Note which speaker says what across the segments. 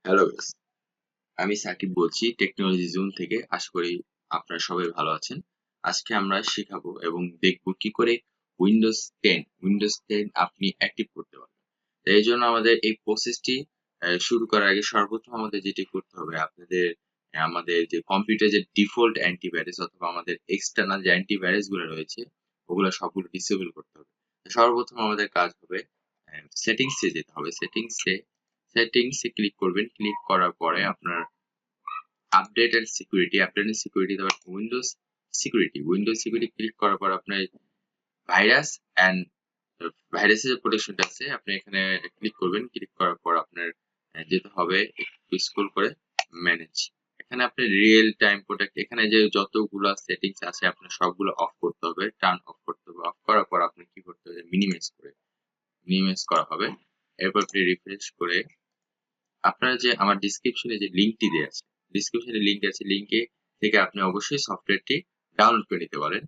Speaker 1: Hello guys, আমি সাকিব বলছি technology zone থেকে। আশা করি আপনারা সবাই ভালো আছেন। আজকে আমরা শেখাবো এবং দেখব কি করে উইন্ডোজ 10 আপনি অ্যাক্টিভ করতে পারবেন। তো এই জন্য আমাদের এই প্রসেসটি শুরু করার আগে সর্বপ্রথম আমাদের যেটি করতে হবে, আমাদের যে কম্পিউটার যে ডিফল্ট অ্যান্টিভাইরাস অথবা আমাদের এক্সটার্নাল যে অ্যান্টিভাইরাস গুলো রয়েছে ওগুলো সবগুলো ডিসেবল করতে হবে। তো সর্বপ্রথম আমাদের কাজ হবে সেটিংসে যেতে হবে। সেটিংসে ক্লিক করবেন। ক্লিক করার পরে আপনার আপডেট এন্ড সিকিউরিটি দেওয়ার উইন্ডোজ সিকিউরিটি ক্লিক করার পর আপনার ভাইরাস এন্ড ভাইরাসের যে প্রোটেকশনটা আছে আপনি এখানে ক্লিক করবেন। ক্লিক করার পর আপনার যেতে হবে একটু স্ক্রল করে ম্যানেজ। এখানে আপনি রিয়েল টাইম প্রোটেক্ট, এখানে যে যতগুলো সেটিংস আছে আপনার সবগুলো অফ করতে হবে, টার্ন অফ করতে হবে। অফ করার পর আপনি কি করতে হবে, মিনিমাইজ করা হবে। এরপর আপনি রিফ্রেশ করে আপনার যে আমার ডেসক্রিপশনে যে লিংকটি দেয়া আছে, ডেসক্রিপশনে লিংক আছে, লিংকে থেকে আপনি অবশ্যই সফটওয়্যারটি ডাউনলোড করে নিতে পারেন।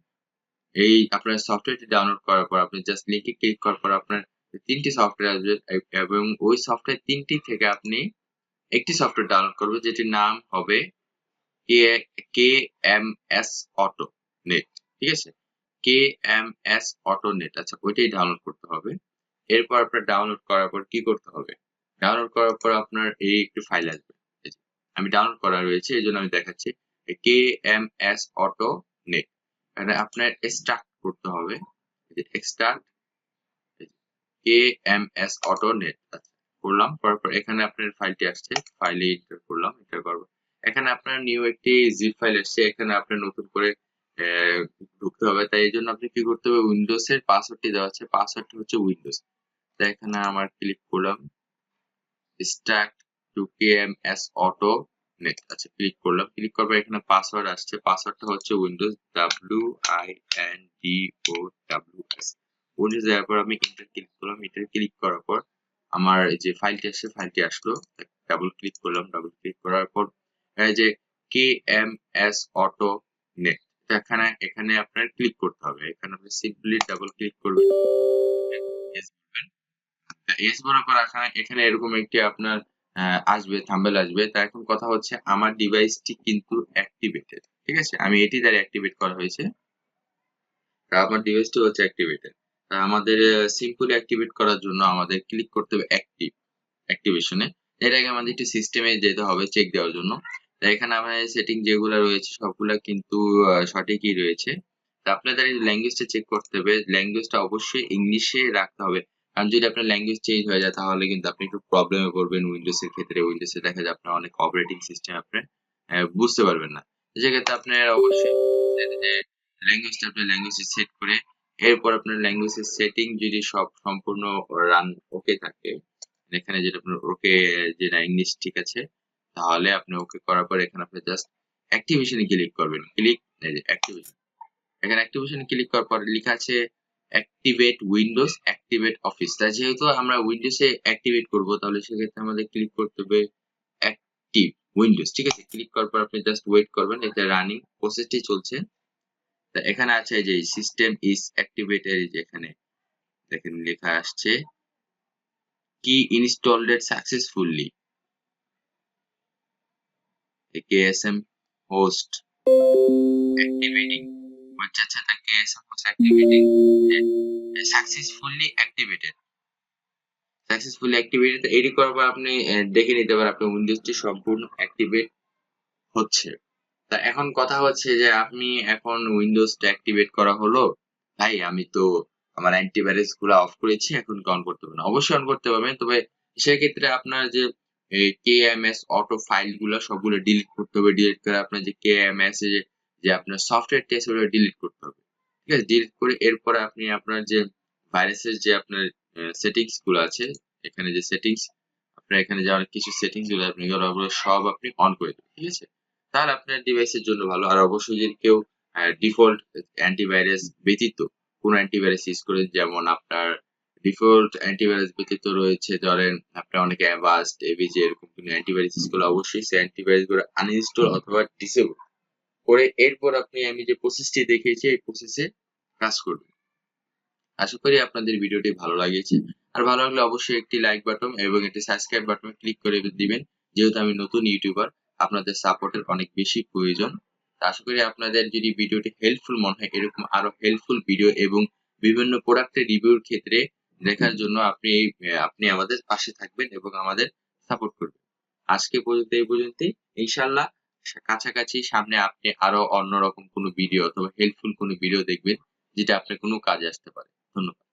Speaker 1: এই আপনার সফটওয়্যারটি ডাউনলোড করার পর আপনি জাস্ট লিংকে ক্লিক করার পর আপনার ৩ টি সফটওয়্যার আসবে এবং ওই সফটওয়্যার ৩ টি থেকে আপনি একটি সফটওয়্যার ডাউনলোড করবেন যেটির নাম হবে কে কেএমএস অটো নেট। ঠিক আছে? KMS auto net. আচ্ছা, ওইটাই ডাউনলোড করতে হবে। এরপর আপনার ডাউনলোড করার পর কি করতে হবে? ডাউনলোড করার পর আপনার এই একটি ফাইল আসবে। এই যে আমি ডাউনলোড করা রয়েছে এজন্য আমি দেখাচ্ছি। KMS auto net. এখানে আপনার এক্সট্রাক্ট করতে হবে। এই যে এক্সট্রাক্ট কেএমএস অটো নেট। আচ্ছা, করলাম। করার পর এখানে আপনার ফাইলটি আসছে। ফাইলে এন্টার করলাম। এন্টার করব। এখানে আপনার নিউ একটি জিপ ফাইল আসছে। এখানে আপনার নতুন করে ঢুকতে হবে। তাই এজন্য আপনি কি করতে হবে? উইন্ডোজ এর পাসওয়ার্ডটি দেওয়া আছে। পাসওয়ার্ডটি হচ্ছে উইন্ডোজ। তাই এখানে আমার ক্লিক করলাম। Start to KMS auto net. আচ্ছা, ক্লিক করলাম। ক্লিক করার পর এখানে পাসওয়ার্ড আসছে। পাসওয়ার্ডটা হচ্ছে উইন্ডোজ WINDOWS। উইন্ডোজ দেওয়ার পর আমি এন্টার ক্লিক করলাম। এন্টার ক্লিক করার পর আমার যে ফাইলটি আসছে ফাইলটি আসলো। ডাবল ক্লিক করলাম। ডাবল ক্লিক করার পর এই যে কেএমএস অটো নেট, এখানে এখানে আপনার ক্লিক করতে হবে। এখানে আপনি সিম্পলি ডাবল ক্লিক করবেন। Yes বলবেন। এস বলার পর এখানে এখানে এরকম একটি আপনার আসবে, থাম্বনেল আসবে। তা এখন কথা হচ্ছে আমার ডিভাইসটি কিন্তু অ্যাক্টিভেটেড। ঠিক আছে? আমি এটি দ্বারা অ্যাক্টিভেট করা হয়েছে। তা আমার ডিভাইসটি হচ্ছে অ্যাক্টিভেটেড। তা আমাদের সিম্পলি অ্যাক্টিভেট করার জন্য আমাদের ক্লিক করতে হবে অ্যাক্টিভেশনে। এর আগে আমাদের একটু সিস্টেমে যেতে হবে চেক দেওয়ার জন্য। তা এখানে আমাদের সেটিং যেগুলা রয়েছে সবগুলা কিন্তু সঠিকই রয়েছে। তা আপনাদের এই ল্যাঙ্গুয়েজটা চেক করতে হবে। ল্যাঙ্গুয়েজটা অবশ্যই ইংলিশে রাখতে হবে। কারণ যদি আপনার ল্যাঙ্গুয়েজ চেঞ্জ হয়ে যায় তাহলে কিন্তু আপনি একটু প্রবলেমে পড়বেন উইন্ডোজ এর ক্ষেত্রে। উইন্ডোজ এ দেখা যায় আপনার অনেক অপারেটিং সিস্টেম আপনি বুঝতে পারবেন না। সেক্ষেত্রে আপনার অবশ্যই যে ল্যাঙ্গুয়েজটা আপনি ল্যাঙ্গুয়েজে সেট করে এরপর আপনার ল্যাঙ্গুয়েজের সেটিং যদি সব সম্পূর্ণ রান ওকে থাকে, এখানে যেটা আপনার ওকে যে না ইংলিশ ঠিক আছে, তাহলে আপনি ওকে করার পর এখানে আপনি জাস্ট অ্যাক্টিভেশন এ ক্লিক করবেন। এই যে অ্যাক্টিভেশন। এখানে অ্যাক্টিভেশন এ ক্লিক করার পর লেখা আছে অ্যাক্টিভেট উইন্ডোজ, অ্যাক্টিভেট অফিস। তা যেহেতু আমরা উইন্ডোজে অ্যাক্টিভেট করব তাহলে সেক্ষেত্রে আমাদের ক্লিক করতে হবে অ্যাক্টিভ উইন্ডোজ। ঠিক আছে? ক্লিক করার পর আপনি জাস্ট ওয়েট করবেন। এটা রানিং প্রসেসটি চলছে। তা এখানে আছে যে সিস্টেম ইজ অ্যাক্টিভেটেড, এই যে এখানে দেখেন লেখা আসছে কি installed successfully KSM host activating. হচ্ছে তা KSM host activating successfully activated এডি করার পর আপনি দেখে নিতে পারেন আপনার উইন্ডোজটি সম্পূর্ণ অ্যাক্টিভেট হচ্ছে। তা এখন কথা হচ্ছে যে আপনি এখন উইন্ডোজটা অ্যাক্টিভেট করা হলো, ভাই আমি তো আমার অ্যান্টিভাইরাস গুলা অফ করেছি, এখন কি অন করতে হবে না? অবশ্যই অন করতে পারবেন। তবে সেক্ষেত্রে আপনার যে এই কেএমএস অটো ফাইল গুলা সবগুলো ডিলিট করতে হবে। ডিলিট করে আপনার যে কেএমএস এ যে আপনার সফটওয়্যারটি আছে ওগুলো ডিলিট করতে হবে। ঠিক আছে? ডিলিট করে এরপরে আপনি আপনার যে ভাইরাসের যে আপনার সেটিংস গুলো আছে, এখানে যে সেটিংস আপনার এখানে যে অনেক কিছু সেটিংস গুলো আপনি ওগুলো সব আপনি অন করে দেবেন। ঠিক আছে? তাহলে আপনার ডিভাইসের জন্য ভালো। আর অবশ্যই যদি কেউ ডিফল্ট অ্যান্টিভাইরাস ব্যতীত কোনো অ্যান্টিভাইরাস ইউজ করে, যেমন আপনার ডিফল্ট অ্যান্টিভাইরাস ব্যতীত রয়েছে ধরেন আপনার অনেকে অ্যাভাস্ট, এভিজি এরকম কোনো অ্যান্টিভাইরাস ইউজ করলে অবশ্যই সেই অ্যান্টিভাইরাস গুলো আনইনস্টল অথবা ডিসেবল করে এরপর আপনি আমি যে প্রসেসটি দেখিয়েছি এই প্রসেসে কাজ করবেন। আশা করি আপনাদের ভিডিওটি ভালো লাগিয়েছে। আর ভালো লাগলে অবশ্যই একটি লাইক বাটন এবং একটি সাবস্ক্রাইব বাটনে ক্লিক করে দিবেন। যেহেতু আমি নতুন ইউটিউবার, আপনাদের সাপোর্টের অনেক বেশি প্রয়োজন। তো আশা করি আপনাদের যদি ভিডিওটি হেল্পফুল মনে হয়, এরকম আরো হেল্পফুল ভিডিও এবং বিভিন্ন প্রোডাক্টের রিভিউর ক্ষেত্রে দেখার জন্য আপনি আমাদের পাশে থাকবেন এবং আমাদের সাপোর্ট করবেন। আজকে পর্যন্ত এই পর্যন্তই। ইনশাআল্লাহ কাছাকাছি সামনে আপনি আরো অন্যরকম কোনো ভিডিও অথবা হেল্পফুল কোনো ভিডিও দেখবেন, যেটা আপনার কোনো কাজে আসতে পারে। ধন্যবাদ।